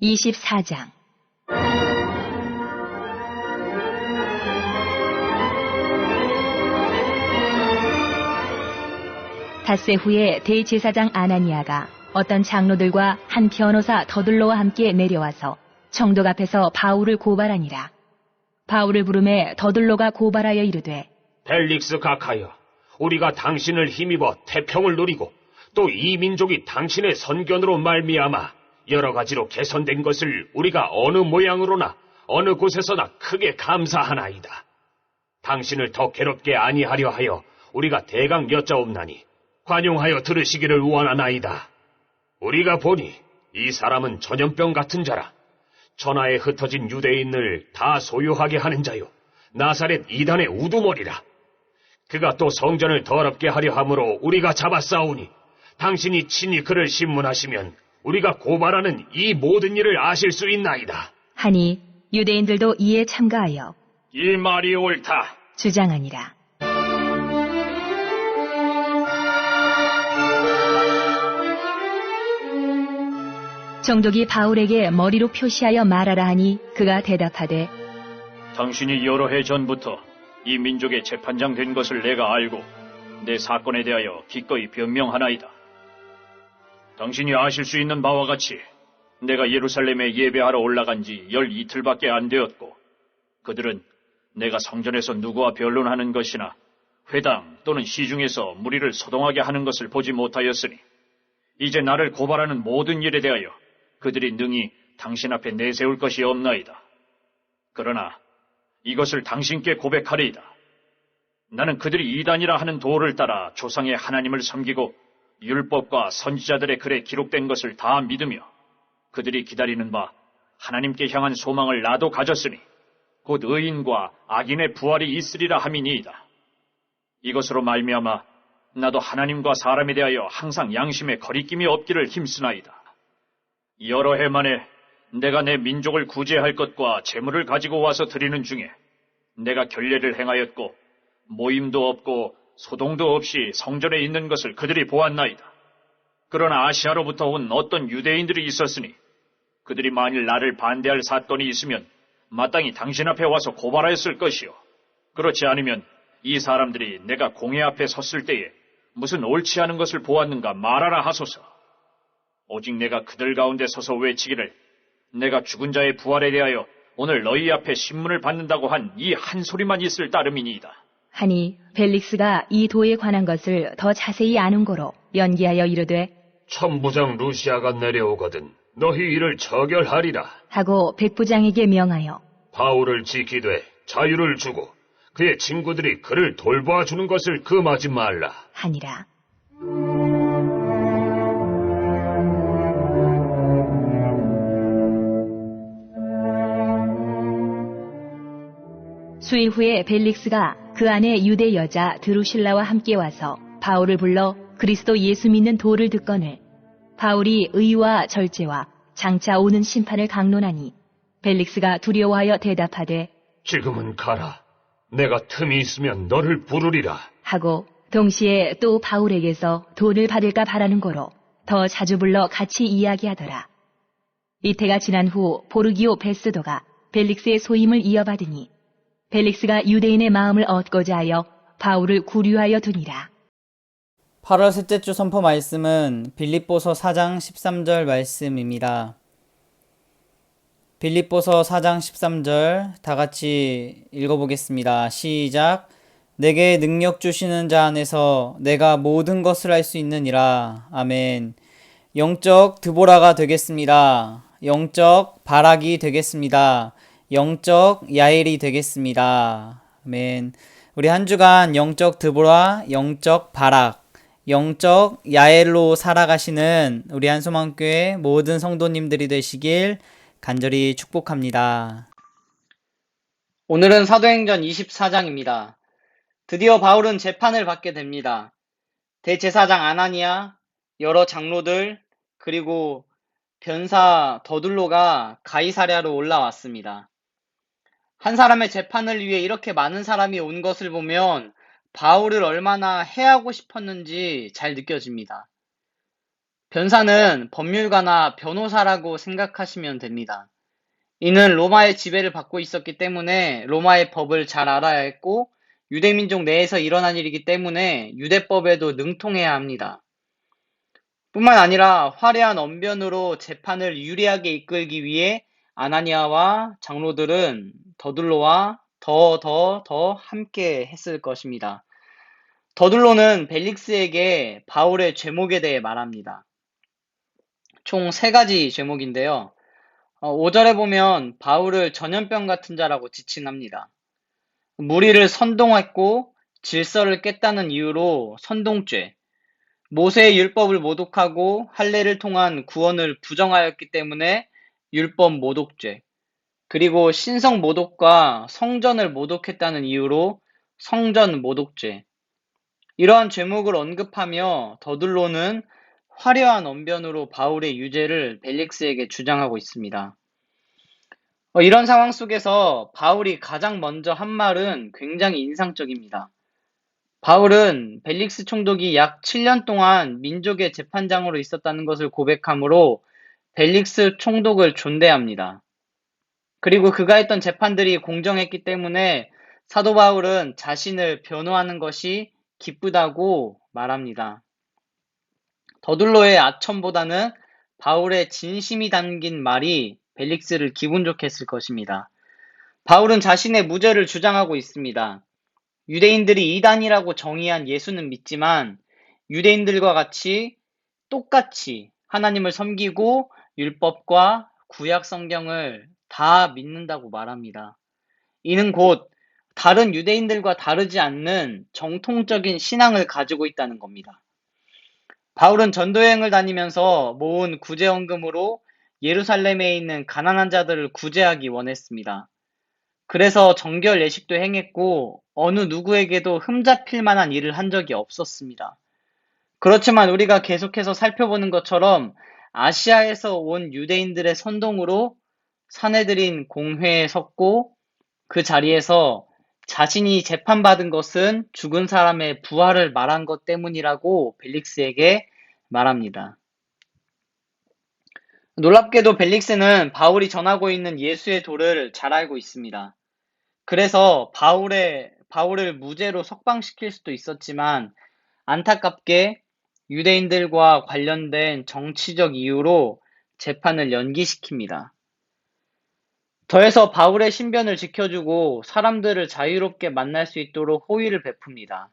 24장 닷새 후에 대제사장 아나니아가 어떤 장로들과 한 변호사 더둘로와 함께 내려와서 총독 앞에서 바울을 고발하니라. 바울을 부르매 더둘로가 고발하여 이르되, 벨릭스 각하여, 우리가 당신을 힘입어 태평을 누리고 또 이 민족이 당신의 선견으로 말미암아 여러 가지로 개선된 것을 우리가 어느 모양으로나 어느 곳에서나 크게 감사하나이다. 당신을 더 괴롭게 아니하려 하여 우리가 대강 여짜옵나니 관용하여 들으시기를 원하나이다. 우리가 보니 이 사람은 전염병 같은 자라. 천하에 흩어진 유대인을 다 소유하게 하는 자요, 나사렛 이단의 우두머리라. 그가 또 성전을 더럽게 하려 함으로 우리가 잡아싸우니 당신이 친히 그를 신문하시면 우리가 고발하는 이 모든 일을 아실 수 있나이다. 하니 유대인들도 이에 참가하여 이 말이 옳다 주장하니라. 총독이 바울에게 머리로 표시하여 말하라 하니 그가 대답하되, 당신이 여러 해 전부터 이 민족의 재판장 된 것을 내가 알고 내 사건에 대하여 기꺼이 변명하나이다. 당신이 아실 수 있는 바와 같이 내가 예루살렘에 예배하러 올라간 지 12틀밖에 안 되었고, 그들은 내가 성전에서 누구와 변론하는 것이나 회당 또는 시중에서 무리를 소동하게 하는 것을 보지 못하였으니 이제 나를 고발하는 모든 일에 대하여 그들이 능히 당신 앞에 내세울 것이 없나이다. 그러나 이것을 당신께 고백하리이다. 나는 그들이 이단이라 하는 도를 따라 조상의 하나님을 섬기고 율법과 선지자들의 글에 기록된 것을 다 믿으며 그들이 기다리는 바 하나님께 향한 소망을 나도 가졌으니 곧 의인과 악인의 부활이 있으리라 함이니이다. 이것으로 말미암아 나도 하나님과 사람에 대하여 항상 양심에 거리낌이 없기를 힘쓰나이다. 여러 해 만에 내가 내 민족을 구제할 것과 재물을 가지고 와서 드리는 중에 내가 결례를 행하였고 모임도 없고 소동도 없이 성전에 있는 것을 그들이 보았나이다. 그러나 아시아로부터 온 어떤 유대인들이 있었으니 그들이 만일 나를 반대할 사건이 있으면 마땅히 당신 앞에 와서 고발하였을 것이요, 그렇지 않으면 이 사람들이 내가 공회 앞에 섰을 때에 무슨 옳지 않은 것을 보았는가 말하라 하소서. 오직 내가 그들 가운데 서서 외치기를 내가 죽은 자의 부활에 대하여 오늘 너희 앞에 신문을 받는다고 한 이 한 소리만 있을 따름이니이다. 하니 벨릭스가 이 도에 관한 것을 더 자세히 아는 고로 연기하여 이르되, 천부장 루시아가 내려오거든 너희 이를 처결하리라 하고 백부장에게 명하여 바울을 지키되 자유를 주고 그의 친구들이 그를 돌봐주는 것을 금하지 말라 하니라. 수일 후에 벨릭스가 그 안에 유대 여자 드루실라와 함께 와서 바울을 불러 그리스도 예수 믿는 도를 듣거늘 바울이 의와 절제와 장차 오는 심판을 강론하니 벨릭스가 두려워하여 대답하되, 지금은 가라. 내가 틈이 있으면 너를 부르리라 하고 동시에 또 바울에게서 돈을 받을까 바라는 거로 더 자주 불러 같이 이야기하더라. 이태가 지난 후 보르기오 베스도가 벨릭스의 소임을 이어받으니 벨릭스가 유대인의 마음을 얻고자 하여 바울을 구류하여 두니라. 8월 셋째 주 선포 말씀은 빌립보서 4장 13절 말씀입니다. 빌립보서 4장 13절 다 같이 읽어보겠습니다. 시작. 내게 능력 주시는 자 안에서 내가 모든 것을 할 수 있느니라. 아멘. 영적 드보라가 되겠습니다. 영적 바락이 되겠습니다. 영적 야엘이 되겠습니다. 아멘. 우리 한 주간 영적 드보라, 영적 바락, 영적 야엘로 살아가시는 우리 한소망교회 모든 성도님들이 되시길 간절히 축복합니다. 오늘은 사도행전 24장입니다. 드디어 바울은 재판을 받게 됩니다. 대제사장 아나니아, 여러 장로들, 그리고 변사 더둘로가 가이사랴로 올라왔습니다. 한 사람의 재판을 위해 이렇게 많은 사람이 온 것을 보면 바울을 얼마나 해하고 싶었는지 잘 느껴집니다. 변사는 법률가나 변호사라고 생각하시면 됩니다. 이는 로마의 지배를 받고 있었기 때문에 로마의 법을 잘 알아야 했고 유대민족 내에서 일어난 일이기 때문에 유대법에도 능통해야 합니다. 뿐만 아니라 화려한 언변으로 재판을 유리하게 이끌기 위해 아나니아와 장로들은 더둘로와 더 함께 했을 것입니다. 더둘로는 벨릭스에게 바울의 죄목에 대해 말합니다. 총 3가지 죄목인데요. 5절에 보면 바울을 전염병 같은 자라고 지칭합니다. 무리를 선동했고 질서를 깼다는 이유로 선동죄, 모세의 율법을 모독하고 할례를 통한 구원을 부정하였기 때문에 율법 모독죄, 그리고 신성 모독과 성전을 모독했다는 이유로 성전 모독죄. 이러한 죄목을 언급하며 더둘로는 화려한 언변으로 바울의 유죄를 벨릭스에게 주장하고 있습니다. 이런 상황 속에서 바울이 가장 먼저 한 말은 굉장히 인상적입니다. 바울은 벨릭스 총독이 약 7년 동안 민족의 재판장으로 있었다는 것을 고백하므로 벨릭스 총독을 존대합니다. 그리고 그가 했던 재판들이 공정했기 때문에 사도 바울은 자신을 변호하는 것이 기쁘다고 말합니다. 더둘로의 아첨보다는 바울의 진심이 담긴 말이 벨릭스를 기분 좋게 했을 것입니다. 바울은 자신의 무죄를 주장하고 있습니다. 유대인들이 이단이라고 정의한 예수는 믿지만 유대인들과 같이 똑같이 하나님을 섬기고 율법과 구약 성경을 다 믿는다고 말합니다. 이는 곧 다른 유대인들과 다르지 않는 정통적인 신앙을 가지고 있다는 겁니다. 바울은 전도여행을 다니면서 모은 구제헌금으로 예루살렘에 있는 가난한 자들을 구제하기 원했습니다. 그래서 정결 예식도 행했고 어느 누구에게도 흠잡힐 만한 일을 한 적이 없었습니다. 그렇지만 우리가 계속해서 살펴보는 것처럼 아시아에서 온 유대인들의 선동으로 사내들인 공회에 섰고 그 자리에서 자신이 재판받은 것은 죽은 사람의 부활을 말한 것 때문이라고 벨릭스에게 말합니다. 놀랍게도 벨릭스는 바울이 전하고 있는 예수의 도를 잘 알고 있습니다. 그래서 바울을 무죄로 석방시킬 수도 있었지만 안타깝게 유대인들과 관련된 정치적 이유로 재판을 연기시킵니다. 더해서 바울의 신변을 지켜주고 사람들을 자유롭게 만날 수 있도록 호의를 베풉니다.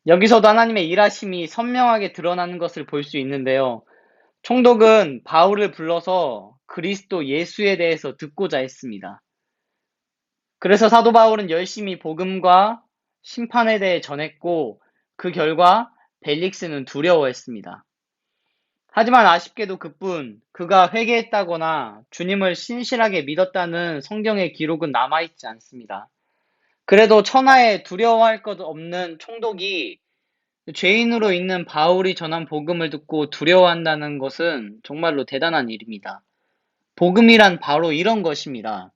여기서도 하나님의 일하심이 선명하게 드러나는 것을 볼 수 있는데요. 총독은 바울을 불러서 그리스도 예수에 대해서 듣고자 했습니다. 그래서 사도 바울은 열심히 복음과 심판에 대해 전했고 그 결과 벨릭스는 두려워했습니다. 하지만 아쉽게도 그뿐 그가 회개했다거나 주님을 신실하게 믿었다는 성경의 기록은 남아있지 않습니다. 그래도 천하에 두려워할 것 없는 총독이 죄인으로 있는 바울이 전한 복음을 듣고 두려워한다는 것은 정말로 대단한 일입니다. 복음이란 바로 이런 것입니다.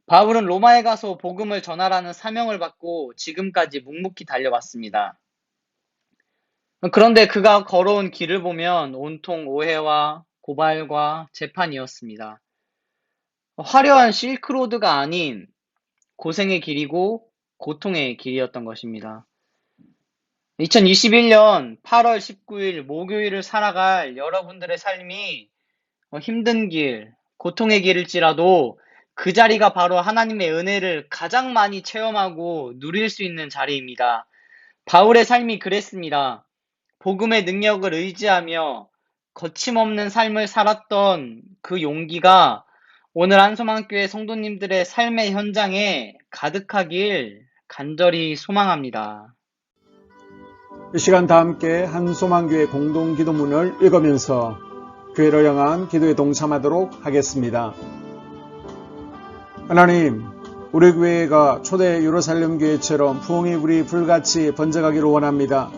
바울은 로마에 가서 복음을 전하라는 사명을 받고 지금까지 묵묵히 달려왔습니다. 그런데 그가 걸어온 길을 보면 온통 오해와 고발과 재판이었습니다. 화려한 실크로드가 아닌 고생의 길이고 고통의 길이었던 것입니다. 2021년 8월 19일 목요일을 살아갈 여러분들의 삶이 힘든 길, 고통의 길일지라도 그 자리가 바로 하나님의 은혜를 가장 많이 체험하고 누릴 수 있는 자리입니다. 바울의 삶이 그랬습니다. 복음의 능력을 의지하며 거침없는 삶을 살았던 그 용기가 오늘 한소망교회 성도님들의 삶의 현장에 가득하길 간절히 소망합니다. 이 시간 다 함께 한소망교회 공동기도문을 읽으면서 교회를 향한 기도에 동참하도록 하겠습니다. 하나님, 우리 교회가 초대 예루살렘 교회처럼 부흥이 우리 불같이 번져가기를 원합니다.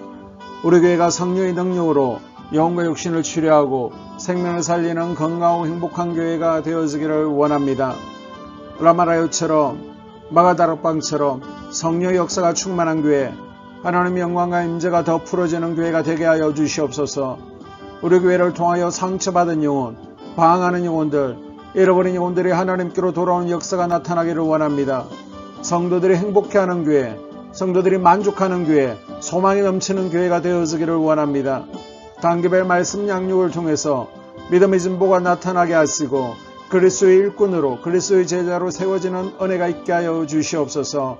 우리 교회가 성령의 능력으로 영과 육신을 치료하고 생명을 살리는 건강하고 행복한 교회가 되어지기를 원합니다. 라마라요처럼 마가다락방처럼 성령의 역사가 충만한 교회, 하나님의 영광과 임재가 더 풀어지는 교회가 되게 하여 주시옵소서. 우리 교회를 통하여 상처받은 영혼, 방황하는 영혼들, 잃어버린 영혼들이 하나님께로 돌아오는 역사가 나타나기를 원합니다. 성도들이 행복해하는 교회, 성도들이 만족하는 교회, 소망이 넘치는 교회가 되어지기를 원합니다. 단계별 말씀 양육을 통해서 믿음의 진보가 나타나게 하시고 그리스도의 일꾼으로 그리스도의 제자로 세워지는 은혜가 있게 하여 주시옵소서.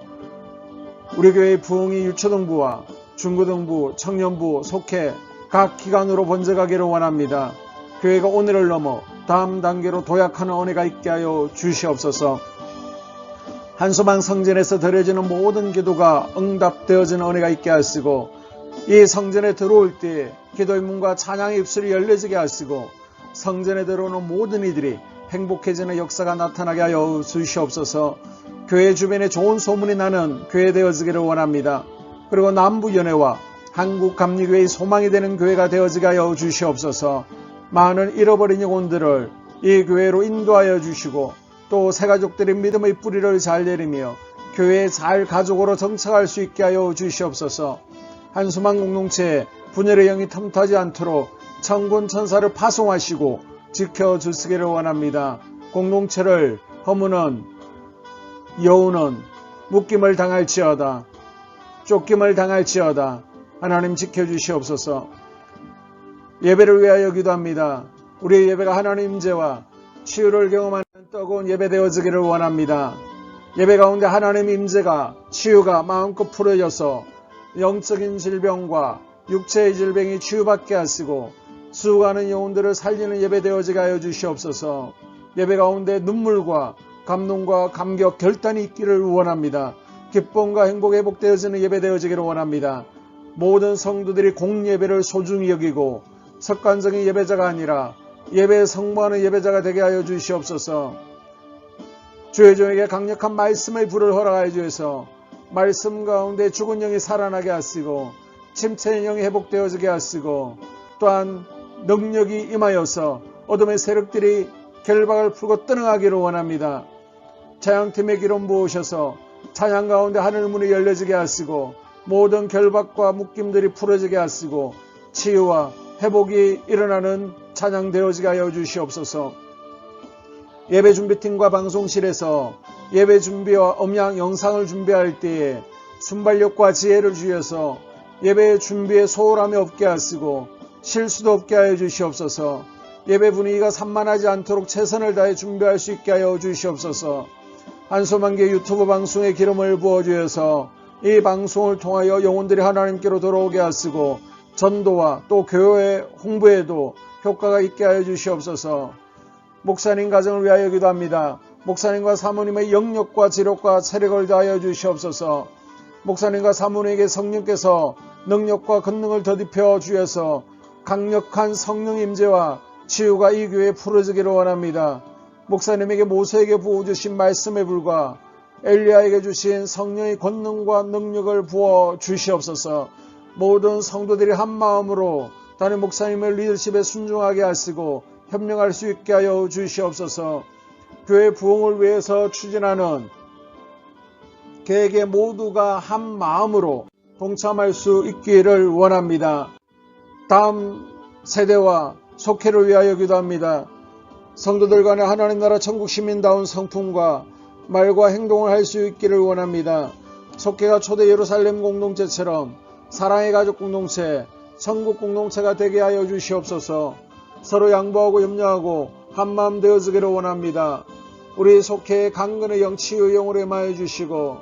우리 교회의 부흥이 유초등부와 중고등부, 청년부, 속회 각 기관으로 번져가기를 원합니다. 교회가 오늘을 넘어 다음 단계로 도약하는 은혜가 있게 하여 주시옵소서. 한소망 성전에서 드려지는 모든 기도가 응답되어지는 은혜가 있게 하시고 이 성전에 들어올 때 기도의 문과 찬양의 입술이 열려지게 하시고 성전에 들어오는 모든 이들이 행복해지는 역사가 나타나게 하여 주시옵소서. 교회 주변에 좋은 소문이 나는 교회 되어지기를 원합니다. 그리고 남부연회와 한국감리교회의 소망이 되는 교회가 되어지게 하여 주시옵소서. 많은 잃어버린 영혼들을 이 교회로 인도하여 주시고 또 새가족들이 믿음의 뿌리를 잘 내리며 교회에 잘 가족으로 정착할 수 있게 하여 주시옵소서. 한수망 공동체에 분열의 영이 틈타지 않도록 천군 천사를 파송하시고 지켜주시기를 원합니다. 공동체를 허무는 여우는 묶임을 당할지어다. 쫓김을 당할지어다. 하나님 지켜주시옵소서. 예배를 위하여 기도합니다. 우리의 예배가 하나님 임재와 치유를 경험하는 뜨거운 예배 되어지기를 원합니다. 예배 가운데 하나님 임재가 치유가 마음껏 풀어져서 영적인 질병과 육체의 질병이 치유받게 하시고 수고하는 영혼들을 살리는 예배 되어지게 하여 주시옵소서. 예배 가운데 눈물과 감동과 감격 결단이 있기를 원합니다. 기쁨과 행복이 회복되어지는 예배 되어지기를 원합니다. 모든 성도들이 공예배를 소중히 여기고 습관적인 예배자가 아니라 예배에 성모하는 예배자가 되게 하여 주시옵소서. 주의 종에게 강력한 말씀의 불을 허락하여 주셔서 말씀 가운데 죽은 영이 살아나게 하시고 침체의 영이 회복되어지게 하시고 또한 능력이 임하여서 어둠의 세력들이 결박을 풀고 떠나가기를 원합니다. 찬양팀의 기름 부으셔서 찬양 가운데 하늘 문이 열려지게 하시고 모든 결박과 묶임들이 풀어지게 하시고 치유와 회복이 일어나는 찬양 되어지게 하여 주시옵소서. 예배 준비팀과 방송실에서 예배 준비와 음향 영상을 준비할 때에 순발력과 지혜를 주셔서 예배 준비에 소홀함이 없게 하시고 실수도 없게 하여 주시옵소서. 예배 분위기가 산만하지 않도록 최선을 다해 준비할 수 있게 하여 주시옵소서. 한소망교 유튜브 방송에 기름을 부어주셔서 이 방송을 통하여 영혼들이 하나님께로 돌아오게 하시고 전도와 또 교회 홍보에도 효과가 있게 하여 주시옵소서. 목사님 가정을 위하여 기도합니다. 목사님과 사모님의 영력과 지력과 체력을 다하여 주시옵소서. 목사님과 사모님에게 성령께서 능력과 권능을 더딥혀 주셔서 강력한 성령 임재와 치유가 이 교회에 풀어지기를 원합니다. 목사님에게 모세에게 부어주신 말씀의 불과 엘리야에게 주신 성령의 권능과 능력을 부어 주시옵소서. 모든 성도들이 한 마음으로 담임 목사님의 리더십에 순종하게 하시고 협력할 수 있게 하여 주시옵소서. 교회 부흥을 위해서 추진하는 계획에 모두가 한 마음으로 동참할 수 있기를 원합니다. 다음 세대와 속회를 위하여 기도합니다. 성도들 간에 하나님 나라 천국 시민다운 성품과 말과 행동을 할 수 있기를 원합니다. 속회가 초대 예루살렘 공동체처럼 사랑의 가족 공동체, 천국 공동체가 되게 하여 주시옵소서. 서로 양보하고 염려하고 한마음 되어지기를 원합니다. 우리 속회의 강건의 영, 치유의 영으로 임하여 주시고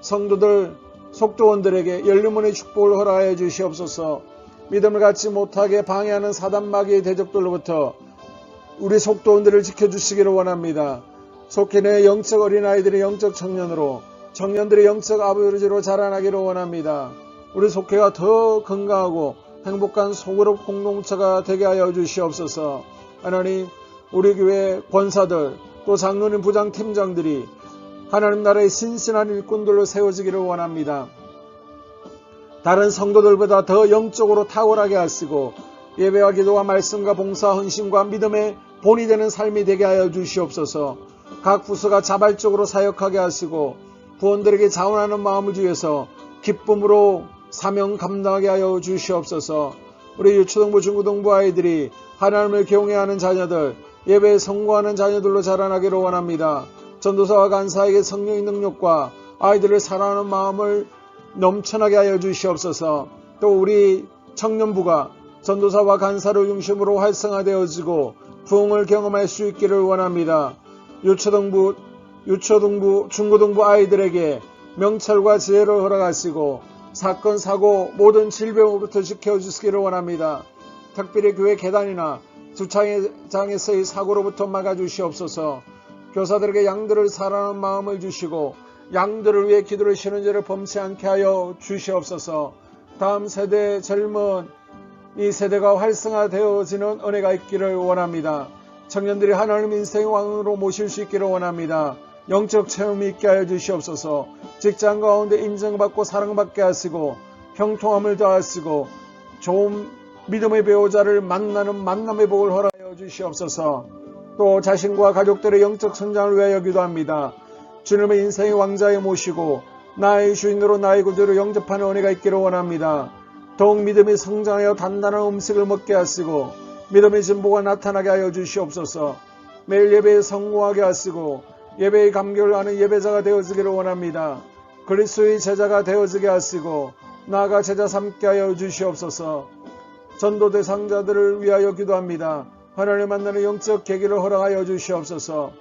성도들, 속도원들에게 열림문의 축복을 허락하여 주시옵소서. 믿음을 갖지 못하게 방해하는 사단 마귀의 대적들로부터 우리 속도원들을 지켜주시기를 원합니다. 속회 내 영적 어린아이들의 영적 청년으로 청년들의 영적 아버지로 자라나기를 원합니다. 우리 속회가 더 건강하고 행복한 소그룹 공동체가 되게 하여 주시옵소서. 하나님, 우리 교회 권사들 또 장로님 부장 팀장들이 하나님 나라의 신실한 일꾼들로 세워지기를 원합니다. 다른 성도들보다 더 영적으로 탁월하게 하시고 예배와 기도와 말씀과 봉사, 헌신과 믿음의 본이 되는 삶이 되게 하여 주시옵소서. 각 부서가 자발적으로 사역하게 하시고 부원들에게 자원하는 마음을 주셔서 기쁨으로 사명 감당하게 하여 주시옵소서. 우리 유초등부 중고등부 아이들이 하나님을 경외하는 자녀들, 예배에 성공하는 자녀들로 자라나기를 원합니다. 전도사와 간사에게 성령의 능력과 아이들을 사랑하는 마음을 넘쳐나게 하여 주시옵소서. 또 우리 청년부가 전도사와 간사를 중심으로 활성화되어지고 부흥을 경험할 수 있기를 원합니다. 유초등부, 중고등부 아이들에게 명철과 지혜를 허락하시고 사건, 사고, 모든 질병으로부터 지켜주시기를 원합니다. 특별히 교회 계단이나 주차장에서의 사고로부터 막아주시옵소서. 교사들에게 양들을 사랑하는 마음을 주시고 양들을 위해 기도를 쉬는 죄를 범치 않게 하여 주시옵소서. 다음 세대 젊은 이 세대가 활성화되어지는 은혜가 있기를 원합니다. 청년들이 하나님 인생의 왕으로 모실 수 있기를 원합니다. 영적 체험이 있게 하여 주시옵소서. 직장 가운데 인정받고 사랑받게 하시고 형통함을 더하시고 좋은 믿음의 배우자를 만나는 만남의 복을 허락하여 주시옵소서. 또 자신과 가족들의 영적 성장을 위하여 기도합니다. 주님의 인생의 왕자에 모시고 나의 주인으로 나의 구주로 영접하는 은혜가 있기를 원합니다. 더욱 믿음이 성장하여 단단한 음식을 먹게 하시고 믿음의 진보가 나타나게 하여 주시옵소서. 매일 예배에 성공하게 하시고 예배의 감격을 하는 예배자가 되어지기를 원합니다. 그리스도의 제자가 되어지게 하시고 나아가 제자 삼게 하여 주시옵소서. 전도 대상자들을 위하여 기도합니다. 하나님 만나는 영적 계기를 허락하여 주시옵소서.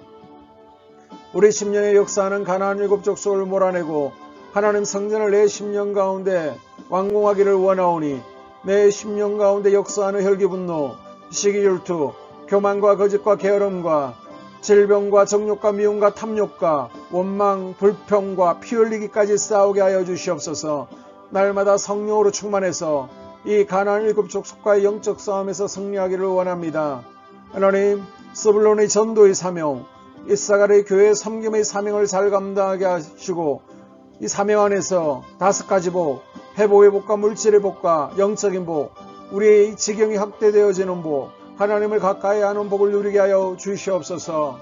우리 10년의 역사하는 가나안 7족속을 몰아내고 하나님 성전을 내 10년 가운데 완공하기를 원하오니 내 10년 가운데 역사하는 혈기분노, 시기질투, 교만과 거짓과 게으름과 질병과 정욕과 미움과 탐욕과 원망, 불평과 피 흘리기까지 싸우게 하여 주시옵소서. 날마다 성령으로 충만해서 이 가나안 7족속과의 영적 싸움에서 승리하기를 원합니다. 하나님, 스불론의 전도의 사명, 이사갈의 교회 섬김의 사명을 잘 감당하게 하시고 이 사명 안에서 5가지 복, 회복의 복과 물질의 복과 영적인 복, 우리의 지경이 확대되어지는 복, 하나님을 가까이 하는 복을 누리게 하여 주시옵소서.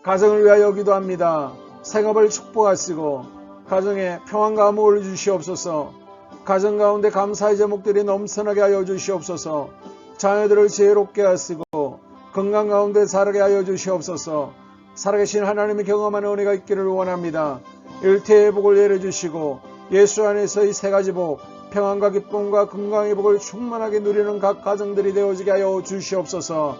가정을 위하여 기도합니다. 생업을 축복하시고 가정에 평안과 안목을 주시옵소서. 가정 가운데 감사의 제목들이 넘쳐나게 하여 주시옵소서. 자녀들을 지혜롭게 하시고 건강 가운데 자라게 하여 주시옵소서. 살아계신 하나님이 경험하는 은혜가 있기를 원합니다. 일태의 복을 내려주시고 예수 안에서의 3가지 복, 평안과 기쁨과 건강의 복을 충만하게 누리는 각 가정들이 되어지게 하여 주시옵소서.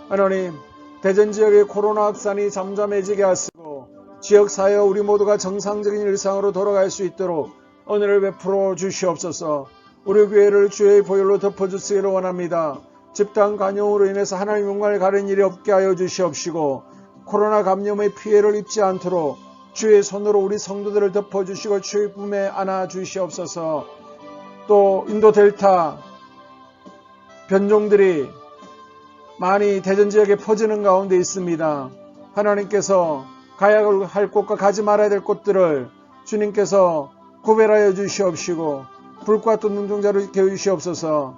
하나님, 대전 지역의 코로나 확산이 잠잠해지게 하시고 지역사회 우리 모두가 정상적인 일상으로 돌아갈 수 있도록 은혜를 베풀어 주시옵소서. 우리 교회를 주의 보혈로 덮어주시기를 원합니다. 집단 감염으로 인해서 하나님 영광을 가리는 일이 없게 하여 주시옵시고 코로나 감염의 피해를 입지 않도록 주의 손으로 우리 성도들을 덮어주시고 주의 품에 안아 주시옵소서. 또 인도 델타 변종들이 많이 대전 지역에 퍼지는 가운데 있습니다. 하나님께서 가야 할 곳과 가지 말아야 될 곳들을 주님께서 구별하여 주시옵시고 불과 또 눈동자를 깨우시옵소서.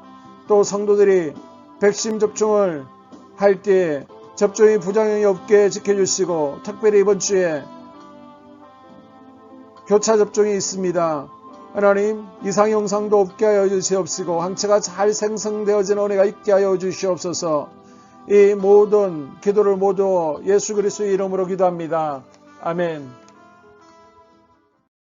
또 성도들이 백신 접종을 할 때에 접종이 부작용이 없게 지켜주시고 특별히 이번 주에 교차 접종이 있습니다. 하나님, 이상 영상도 없게 하여 주시옵시고 항체가 잘 생성되어진 은혜가 있게 하여 주시옵소서. 이 모든 기도를 모두 예수 그리스도의 이름으로 기도합니다. 아멘.